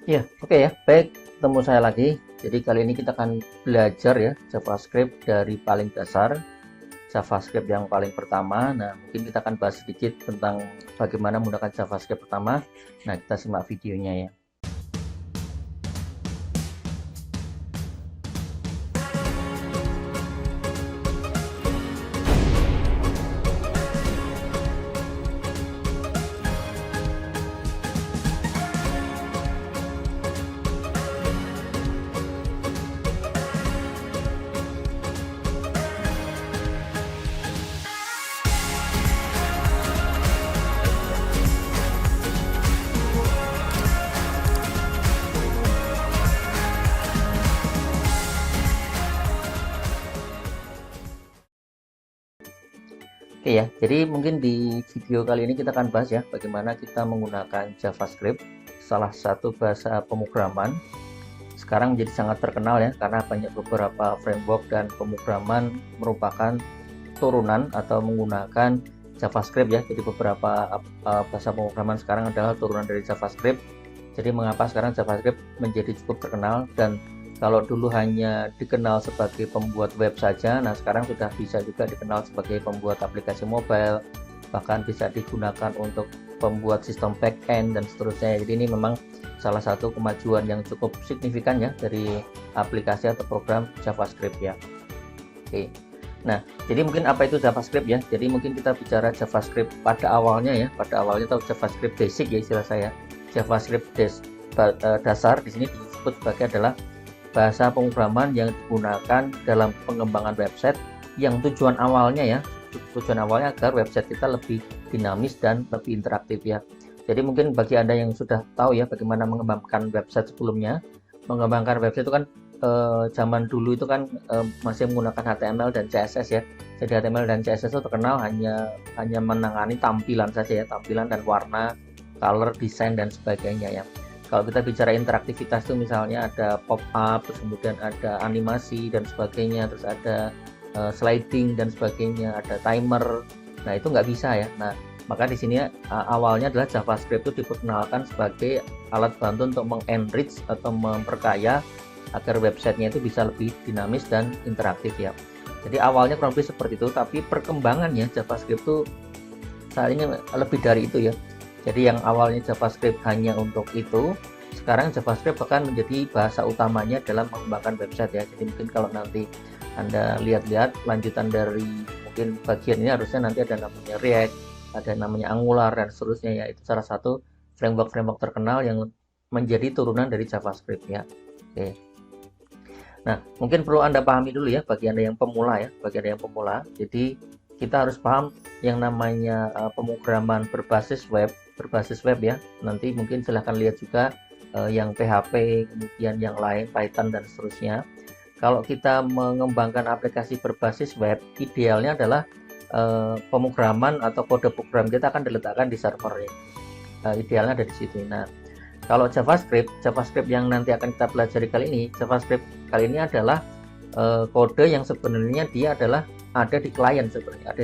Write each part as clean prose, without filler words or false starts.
Ya, oke ya. Baik, ketemu saya lagi. Jadi kali ini kita akan belajar ya JavaScript dari paling dasar, JavaScript yang paling pertama. Nah, mungkin kita akan bahas sedikit tentang bagaimana menggunakan JavaScript pertama. Nah, kita simak videonya ya. Oke ya, jadi mungkin di video kali ini kita akan bahas ya bagaimana kita menggunakan JavaScript, salah satu bahasa pemrograman. Sekarang menjadi sangat terkenal ya karena banyak beberapa framework dan pemrograman merupakan turunan atau menggunakan JavaScript ya. Jadi beberapa bahasa pemrograman sekarang adalah turunan dari JavaScript. Jadi mengapa sekarang JavaScript menjadi cukup terkenal, dan kalau dulu hanya dikenal sebagai pembuat web saja, nah sekarang sudah bisa juga dikenal sebagai pembuat aplikasi mobile, bahkan bisa digunakan untuk pembuat sistem backend dan seterusnya. Jadi ini memang salah satu kemajuan yang cukup signifikan ya dari aplikasi atau program JavaScript ya. Oke. Nah, jadi mungkin apa itu JavaScript ya? Jadi mungkin kita bicara JavaScript pada awalnya ya, pada awalnya atau JavaScript basic ya istilah saya. JavaScript dasar di sini disebut sebagai adalah bahasa pemrograman yang digunakan dalam pengembangan website yang tujuan awalnya agar website kita lebih dinamis dan lebih interaktif ya. Jadi mungkin bagi Anda yang sudah tahu ya bagaimana mengembangkan website sebelumnya, mengembangkan website itu kan zaman dulu itu kan masih menggunakan HTML dan CSS ya. Jadi HTML dan CSS itu terkenal hanya menangani tampilan saja ya, tampilan dan warna, color, desain dan sebagainya ya. Kalau kita bicara interaktivitas itu misalnya ada pop-up, terus kemudian ada animasi dan sebagainya, terus ada sliding dan sebagainya, ada timer. Nah, itu nggak bisa ya. Nah, maka di sini awalnya adalah JavaScript itu diperkenalkan sebagai alat bantu untuk mengenrich atau memperkaya agar websitenya itu bisa lebih dinamis dan interaktif ya. Jadi awalnya kurang lebih seperti itu, tapi perkembangannya JavaScript itu saat ini lebih dari itu ya. Jadi yang awalnya JavaScript hanya untuk itu, sekarang JavaScript bahkan menjadi bahasa utamanya dalam mengembangkan website ya. Jadi mungkin kalau nanti Anda lihat-lihat lanjutan dari mungkin bagian ini, harusnya nanti ada namanya React, ada namanya Angular dan seterusnya ya. Itu salah satu framework terkenal yang menjadi turunan dari JavaScript ya. Oke. Nah, mungkin perlu Anda pahami dulu ya bagi Anda yang pemula ya, Jadi kita harus paham yang namanya pemrograman berbasis web ya. Nanti mungkin silahkan lihat juga yang PHP, kemudian yang lain Python dan seterusnya. Kalau kita mengembangkan aplikasi berbasis web, idealnya adalah pemrograman atau kode program kita akan diletakkan di server ya. Idealnya ada di situ. Nah, kalau JavaScript yang nanti akan kita pelajari kali ini, JavaScript kali ini adalah kode yang sebenarnya dia adalah ada di klien sebenarnya,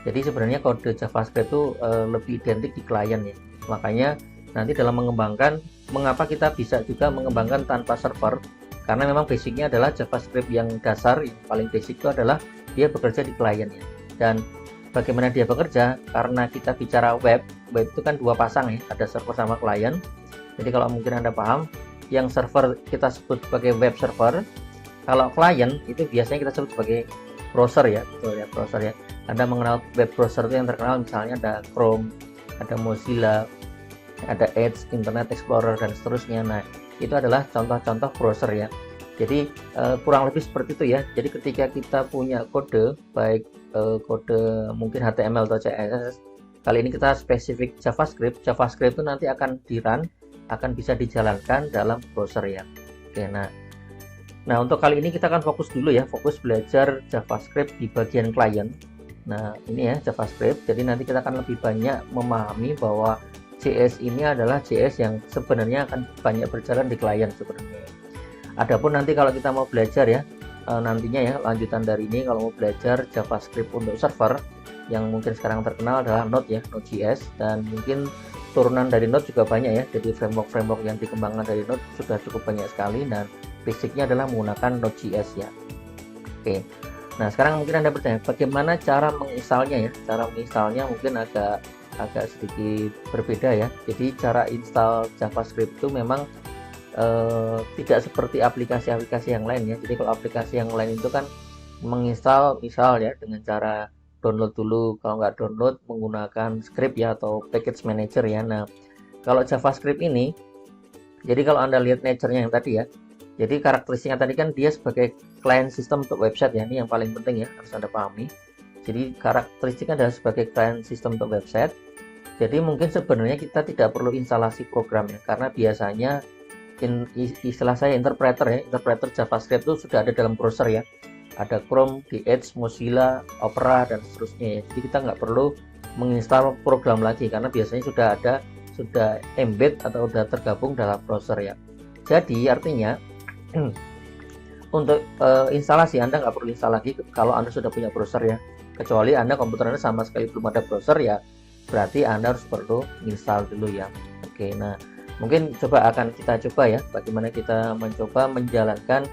Jadi sebenarnya kode JavaScript itu lebih identik di klien ya. Makanya nanti dalam mengembangkan, mengapa kita bisa juga mengembangkan tanpa server? Karena memang basicnya adalah JavaScript yang dasar, yang paling basic itu adalah dia bekerja di klien ya. Dan bagaimana dia bekerja? Karena kita bicara web itu kan dua pasang ya, ada server sama klien. Jadi kalau mungkin Anda paham, yang server kita sebut sebagai web server, kalau klien itu biasanya kita sebut sebagai browser ya, betul ya, browser ya. Anda mengenal web browser itu yang terkenal misalnya ada Chrome, ada Mozilla, ada Edge, Internet Explorer dan seterusnya. Nah, itu adalah contoh-contoh browser ya. Jadi kurang lebih seperti itu ya. Jadi ketika kita punya kode, baik kode mungkin HTML atau CSS, kali ini kita spesifik JavaScript itu nanti akan akan bisa dijalankan dalam browser ya. Oke, Nah, untuk kali ini kita akan fokus dulu ya, fokus belajar JavaScript di bagian klien. Nah, ini ya JavaScript. Jadi nanti kita akan lebih banyak memahami bahwa JS ini adalah JS yang sebenarnya akan banyak berjalan di klien sebenarnya. Adapun nanti kalau kita mau belajar ya, nantinya ya lanjutan dari ini kalau mau belajar JavaScript untuk server, yang mungkin sekarang terkenal adalah Node ya, Node.js, dan mungkin turunan dari Node juga banyak ya. Jadi framework yang dikembangkan dari Node sudah cukup banyak sekali, dan basicnya adalah menggunakan Node.js ya. Oke. Nah, sekarang mungkin Anda bertanya, bagaimana cara menginstalnya ya? Cara menginstalnya mungkin agak sedikit berbeda ya. Jadi cara install JavaScript itu memang tidak seperti aplikasi-aplikasi yang lain ya. Jadi kalau aplikasi yang lain itu kan menginstal misal ya dengan cara download dulu, kalau nggak download menggunakan script ya atau package manager ya. Nah, kalau JavaScript ini, jadi kalau Anda lihat nature-nya yang tadi ya, jadi karakteristiknya tadi kan dia sebagai client system untuk website ya, ini yang paling penting ya, harus Anda pahami. Jadi karakteristiknya adalah sebagai client system untuk website. Jadi mungkin sebenarnya kita tidak perlu instalasi programnya, karena biasanya istilah saya interpreter JavaScript itu sudah ada dalam browser ya. Ada Chrome, Edge, Mozilla, Opera, dan seterusnya ya. Jadi kita nggak perlu menginstal program lagi, karena biasanya sudah embed atau sudah tergabung dalam browser ya. Jadi artinya untuk instalasi Anda nggak perlu install lagi kalau Anda sudah punya browser ya, kecuali Anda komputer Anda sama sekali belum ada browser ya, berarti Anda harus perlu install dulu ya. Oke, nah mungkin kita coba ya bagaimana kita mencoba menjalankan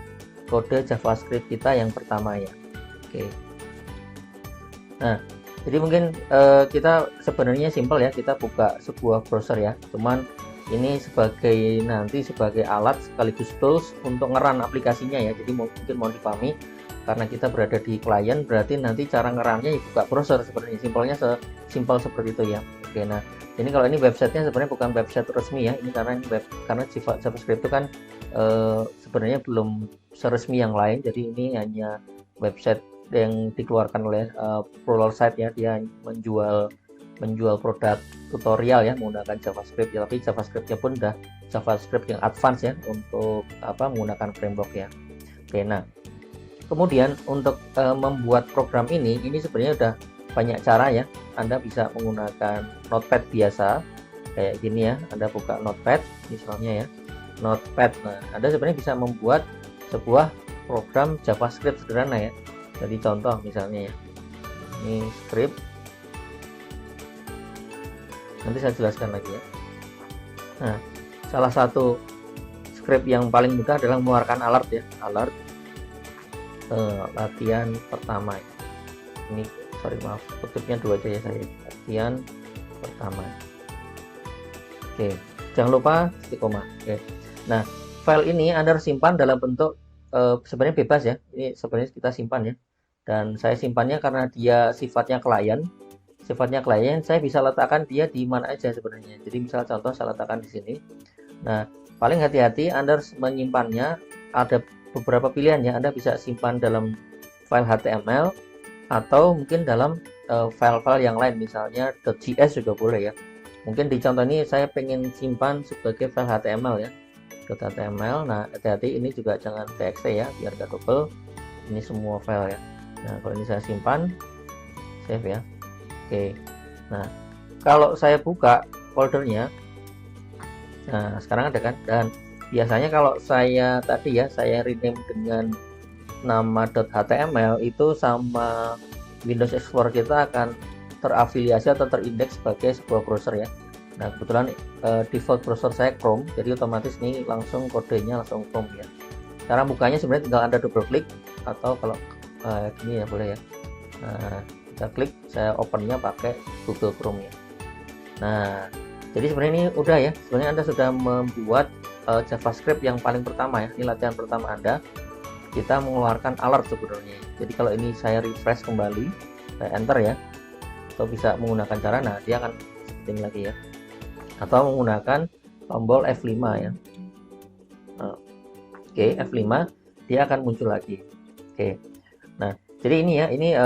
kode JavaScript kita yang pertama ya. Oke, nah jadi mungkin kita sebenarnya simpel ya, kita buka sebuah browser ya, cuman ini sebagai alat sekaligus tools untuk ngeran aplikasinya ya. Jadi mungkin mau dipahami, karena kita berada di klien, berarti nanti cara ngerannya ya buka browser, sebenarnya simpelnya sesimpel seperti itu ya. Oke, nah ini kalau ini websitenya sebenarnya bukan website resmi ya, ini karena JavaScript itu kan sebenarnya belum seresmi yang lain, jadi ini hanya website yang dikeluarkan oleh Pluralsight ya, dia menjual produk tutorial ya menggunakan JavaScript ya, tapi JavaScriptnya pun udah JavaScript yang advance ya untuk menggunakan framework ya. Oke, nah kemudian untuk membuat program ini sebenarnya udah banyak cara ya. Anda bisa menggunakan Notepad biasa kayak gini ya, Anda buka Notepad misalnya ya, Notepad. Nah, Anda sebenarnya bisa membuat sebuah program JavaScript sederhana ya. Jadi contoh misalnya ya, ini script, nanti saya jelaskan lagi ya. Nah, salah satu script yang paling mudah adalah mengeluarkan alert ya, alert latihan pertama. Ini maaf, kutipnya 2 aja ya saya. Latihan pertama. Oke, jangan lupa titik koma. Oke. Nah, file ini Anda harus simpan dalam bentuk sebenarnya bebas ya. Ini sebenarnya kita simpan ya. Dan saya simpannya karena dia sifatnya klien, saya bisa letakkan dia di mana aja sebenarnya. Jadi misal contoh saya letakkan di sini. Nah, paling hati-hati Anda harus menyimpannya, ada beberapa pilihan ya. Anda bisa simpan dalam file HTML atau mungkin dalam file-file yang lain, misalnya .js juga boleh ya. Mungkin di contoh ini saya pengen simpan sebagai file HTML ya, .html. Nah, hati-hati ini juga jangan txt ya, biar gak double. Ini semua file ya. Nah, kalau ini saya simpan, save ya. Oke, nah kalau saya buka foldernya, nah sekarang ada kan, dan biasanya kalau saya tadi ya, saya rename dengan nama .html itu sama Windows Explorer kita akan terafiliasi atau terindeks sebagai sebuah browser ya. Nah kebetulan default browser saya Chrome, jadi otomatis ini langsung kodenya langsung Chrome ya. Cara bukanya sebenarnya tinggal Anda double klik, atau kalau ini ya boleh ya. Nah, kita klik, saya opennya pakai Google Chrome ya. Nah, jadi sebenarnya ini udah ya, sebenarnya Anda sudah membuat JavaScript yang paling pertama ya. Ini latihan pertama Anda, kita mengeluarkan alert sebenarnya. Jadi kalau ini saya refresh kembali, saya enter ya, atau bisa menggunakan cara, nah dia akan seperti ini lagi ya, atau menggunakan tombol F5 ya. Nah, oke, F5 dia akan muncul lagi. Oke, nah jadi ini ya, ini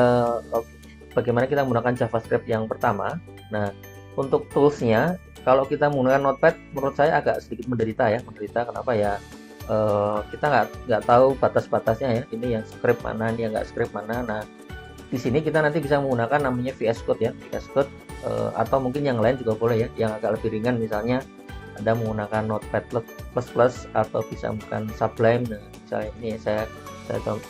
bagaimana kita menggunakan JavaScript yang pertama. Nah, untuk toolsnya, kalau kita menggunakan Notepad, menurut saya agak sedikit menderita ya. Kenapa ya? Kita nggak tahu batas-batasnya ya. Ini yang script mana, ini yang nggak script mana. Nah, di sini kita nanti bisa menggunakan namanya VS Code ya, VS Code, atau mungkin yang lain juga boleh ya, yang agak lebih ringan. Misalnya Anda menggunakan Notepad++ atau bisa menggunakan Sublime. Nah, misalnya ini saya contoh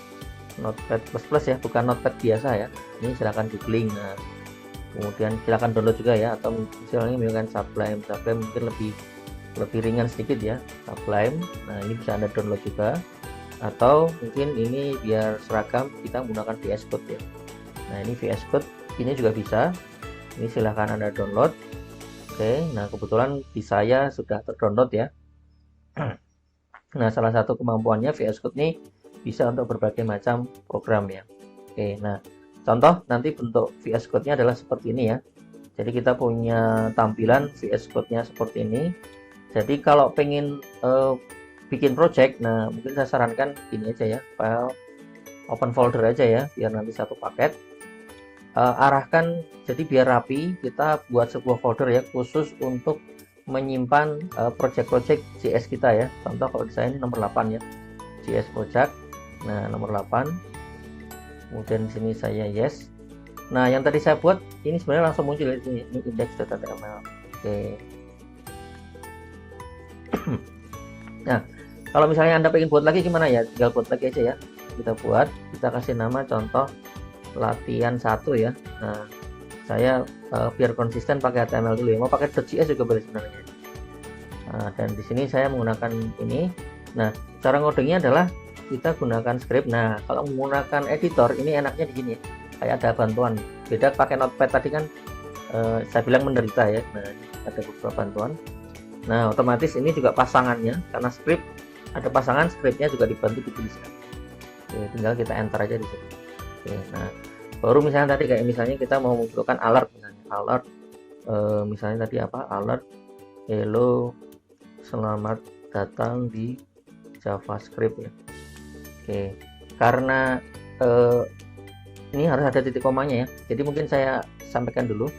Notepad++ ya, bukan Notepad biasa ya. Ini silahkan googling. Nah, Kemudian silakan download juga ya, atau misalnya menggunakan Sublime mungkin lebih ringan sedikit ya, Sublime. Nah ini bisa Anda download juga, atau mungkin ini biar seragam kita menggunakan VS Code ya. Nah ini VS Code ini juga bisa, ini silahkan Anda download. Oke, nah kebetulan di saya sudah terdownload ya. Nah salah satu kemampuannya VS Code ini bisa untuk berbagai macam program ya. Oke, nah contoh nanti bentuk VS Code-nya adalah seperti ini ya. Jadi kita punya tampilan VS Code-nya seperti ini. Jadi kalau pengen bikin project, nah mungkin saya sarankan ini aja ya, file open folder aja ya, biar nanti satu paket. Arahkan jadi biar rapi, kita buat sebuah folder ya khusus untuk menyimpan project-project JS kita ya. Contoh kalau di saya ini nomor 8 ya, JS project. Nah nomor 8. Kemudian di sini saya yes. Nah yang tadi saya buat ini sebenarnya langsung muncul di sini, ini index.html. Oke. Nah kalau misalnya Anda pengen buat lagi gimana ya, tinggal buat lagi aja ya. Kita buat, kita kasih nama contoh latihan 1 ya. Nah saya biar konsisten pakai HTML dulu ya, mau pakai .js juga boleh sebenarnya. Nah, dan di sini saya menggunakan ini. Nah cara ngodingnya adalah kita gunakan script. Nah kalau menggunakan editor ini enaknya di sini kayak ada bantuan, beda pakai notepad tadi kan saya bilang menderita ya. Nah ada beberapa bantuan. Nah otomatis ini juga pasangannya, karena script ada pasangan, scriptnya juga dibantu dituliskan. Oke, tinggal kita enter aja di sini. Oke, nah baru misalnya tadi kayak misalnya kita mau munculkan alert, misalnya alert misalnya tadi apa, alert hello selamat datang di JavaScript ya. Oke, karena ini harus ada titik komanya ya, jadi mungkin saya sampaikan dulu.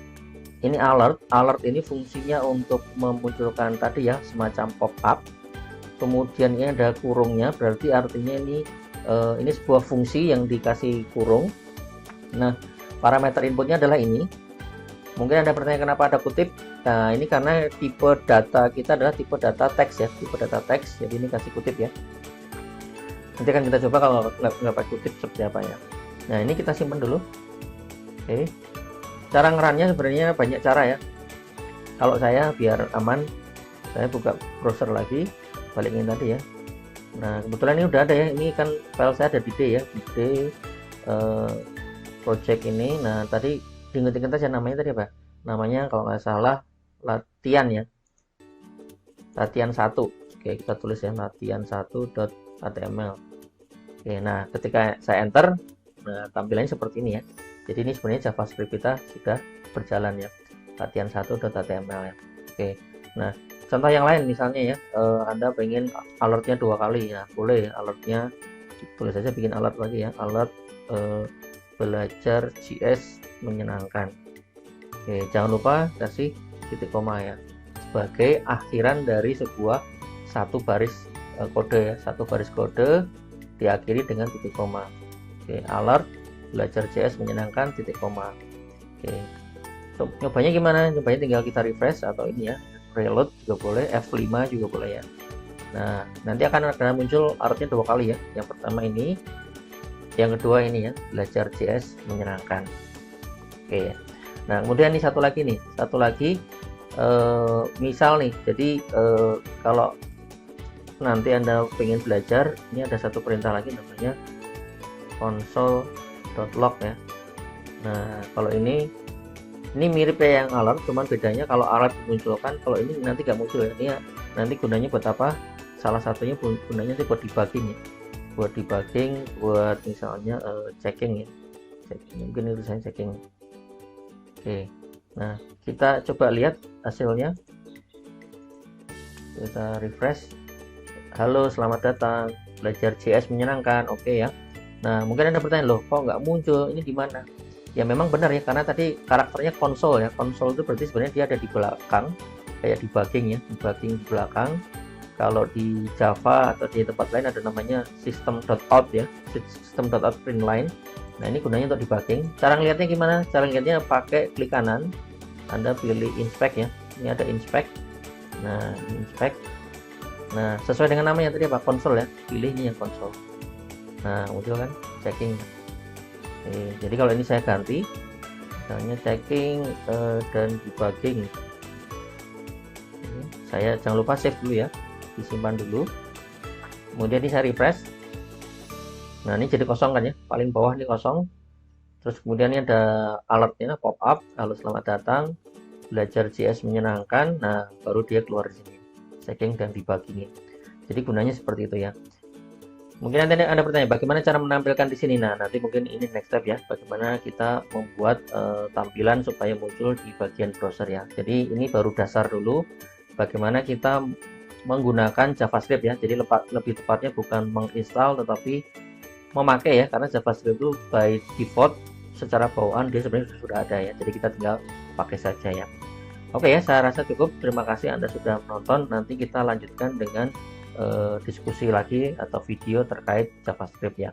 Ini alert ini fungsinya untuk memunculkan tadi ya semacam pop up, kemudian ini ada kurungnya, berarti artinya ini sebuah fungsi yang dikasih kurung. Nah parameter inputnya adalah ini. Mungkin Anda bertanya kenapa ada kutip. Nah ini karena tipe data kita adalah tipe data teks ya, tipe data teks, jadi ini kasih kutip ya. Nanti akan kita coba kalau nggak pakai kutip seperti apa ya. Nah ini kita simpan dulu. Oke, cara ngerannya sebenarnya banyak cara ya. Kalau saya biar aman, saya buka browser lagi, balikin tadi ya. Nah kebetulan ini udah ada ya, ini kan file saya ada di D ya, di D project ini. Nah tadi diinget-inget aja namanya tadi apa, namanya kalau nggak salah latihan ya, latihan 1. Oke kita tulis ya latihan 1.html. Oke nah ketika saya enter, nah tampilannya seperti ini ya. Jadi ini sebenarnya JavaScript kita sudah berjalan ya, latihan 1.html ya. Oke nah contoh yang lain misalnya ya, Anda pengen alertnya 2 kali ya, boleh alertnya tulis saja, bikin alert lagi ya, alert belajar JS menyenangkan. Oke jangan lupa kasih titik koma ya, sebagai akhiran dari sebuah satu baris kode ya, satu baris kode diakhiri dengan titik koma. Oke alert belajar JS menyenangkan titik koma. Oke so, nyobanya gimana, nyobanya tinggal kita refresh atau ini ya, reload juga boleh, F5 juga boleh ya. Nah nanti akan muncul alertnya 2 kali ya, yang pertama ini, yang kedua ini ya, belajar JS menyenangkan. Oke nah kemudian ini satu lagi misal nih, jadi kalau nanti Anda pengen belajar, ini ada satu perintah lagi namanya console.log ya. Nah kalau ini mirip ya yang alert, cuman bedanya kalau alert dimunculkan, kalau ini nanti nggak muncul ya. Ini ya, nanti gunanya buat apa, salah satunya gunanya sih buat debugging ya, buat misalnya checking ya, mungkin itu saya checking. Oke nah kita coba lihat hasilnya, kita refresh. Halo selamat datang belajar JS menyenangkan. Oke ya. Nah mungkin Anda bertanya, loh kok nggak muncul, ini di mana? Ya memang benar ya, karena tadi karakternya konsol ya, konsol itu berarti sebenarnya dia ada di belakang, kayak debugging ya, debugging di belakang. Kalau di Java atau di tempat lain ada namanya system.out ya, system.out print line. Nah ini gunanya untuk debugging. Cara ngelihatnya gimana? Cara ngelihatnya pakai klik kanan, Anda pilih inspect ya, ini ada inspect. Nah inspect, nah sesuai dengan namanya tadi apa, konsol ya, pilih ini yang konsol. Nah muncul kan checking. Oke, jadi kalau ini saya ganti misalnya checking dan debugging. Saya jangan lupa save dulu ya, disimpan dulu. Kemudian ini saya refresh. Nah ini jadi kosong kan ya, paling bawah ini kosong. Terus kemudian ini ada alertnya pop up, halo selamat datang, belajar JS menyenangkan. Nah baru dia keluar di sini, checking dan debugging. Jadi gunanya seperti itu ya. Mungkin nanti ada bertanya bagaimana cara menampilkan di sini. Nah nanti mungkin ini next step ya, bagaimana kita membuat tampilan supaya muncul di bagian browser ya. Jadi ini baru dasar dulu bagaimana kita menggunakan JavaScript ya. Jadi lebih tepatnya bukan menginstal tetapi memakai ya, karena JavaScript itu by default secara bawaan dia sebenarnya sudah ada ya. Jadi kita tinggal pakai saja ya. Oke ya, saya rasa cukup. Terima kasih Anda sudah menonton. Nanti kita lanjutkan dengan diskusi lagi atau video terkait JavaScript ya.